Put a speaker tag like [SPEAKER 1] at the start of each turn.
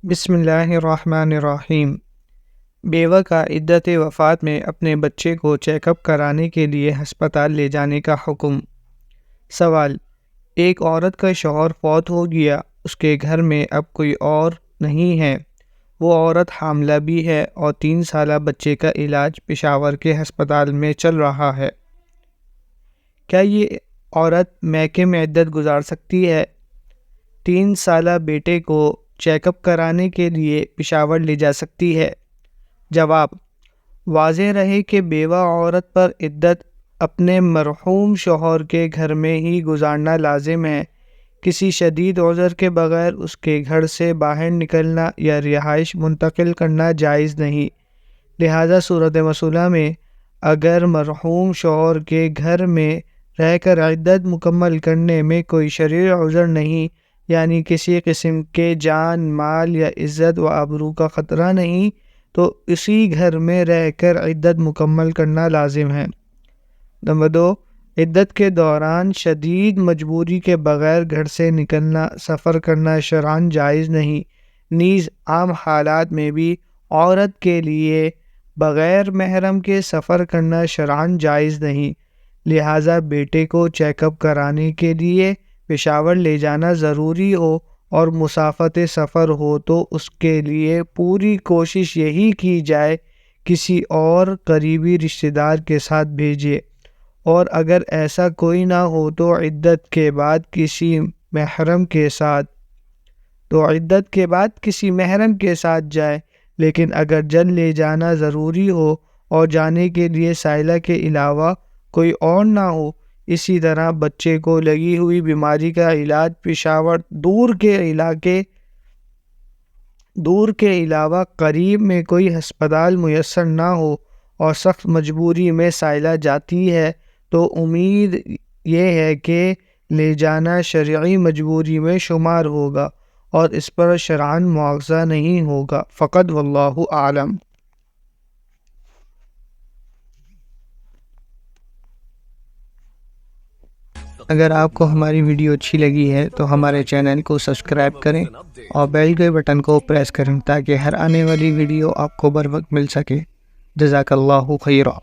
[SPEAKER 1] بسم اللہ الرحمن الرحیم۔ بیوہ کا عدت وفات میں اپنے بچے کو چیک اپ کرانے کے لیے ہسپتال لے جانے کا حکم۔ سوال: ایک عورت کا شوہر فوت ہو گیا، اس کے گھر میں اب کوئی اور نہیں ہے، وہ عورت حاملہ بھی ہے اور 3 سالہ بچے کا علاج پشاور کے ہسپتال میں چل رہا ہے، کیا یہ عورت میکے میں عدت گزار سکتی ہے؟ 3 سالہ بیٹے کو چیک اپ کرانے کے لیے پشاور لے جا سکتی ہے؟ جواب: واضح رہے کہ بیوہ عورت پر عدت اپنے مرحوم شوہر کے گھر میں ہی گزارنا لازم ہے۔ کسی شدید عذر کے بغیر اس کے گھر سے باہر نکلنا یا رہائش منتقل کرنا جائز نہیں۔ لہذا صورت مسئلہ میں اگر مرحوم شوہر کے گھر میں رہ کر عدت مکمل کرنے میں کوئی شرعی عذر نہیں، یعنی کسی قسم کے جان، مال یا عزت و آبرو کا خطرہ نہیں، تو اسی گھر میں رہ کر عدت مکمل کرنا لازم ہے۔ نمبر 2، عدت کے دوران شدید مجبوری کے بغیر گھر سے نکلنا، سفر کرنا شرعاً جائز نہیں۔ نیز عام حالات میں بھی عورت کے لیے بغیر محرم کے سفر کرنا شرعاً جائز نہیں۔ لہٰذا بیٹے کو چیک اپ کرانے کے لیے پشاور لے جانا ضروری ہو اور مسافت سفر ہو تو اس کے لیے پوری کوشش یہی کی جائے کسی اور قریبی رشتہ دار کے ساتھ بھیجے، اور اگر ایسا کوئی نہ ہو تو عدت کے بعد کسی محرم کے ساتھ جائے۔ لیکن اگر جلد لے جانا ضروری ہو اور جانے کے لیے سائلہ کے علاوہ کوئی اور نہ ہو، اسی طرح بچے کو لگی ہوئی بیماری کا علاج پشاور دور کے علاوہ قریب میں کوئی ہسپتال میسر نہ ہو اور سخت مجبوری میں سائلہ جاتی ہے، تو امید یہ ہے کہ لے جانا شرعی مجبوری میں شمار ہوگا اور اس پر شرعاً مواخذہ نہیں ہوگا۔ فقط واللہ اعلم۔ اگر آپ کو ہماری ویڈیو اچھی لگی ہے تو ہمارے چینل کو سبسکرائب کریں اور بیل کے بٹن کو پریس کریں تاکہ ہر آنے والی ویڈیو آپ کو بر وقت مل سکے۔ جزاک اللہ خیرہ۔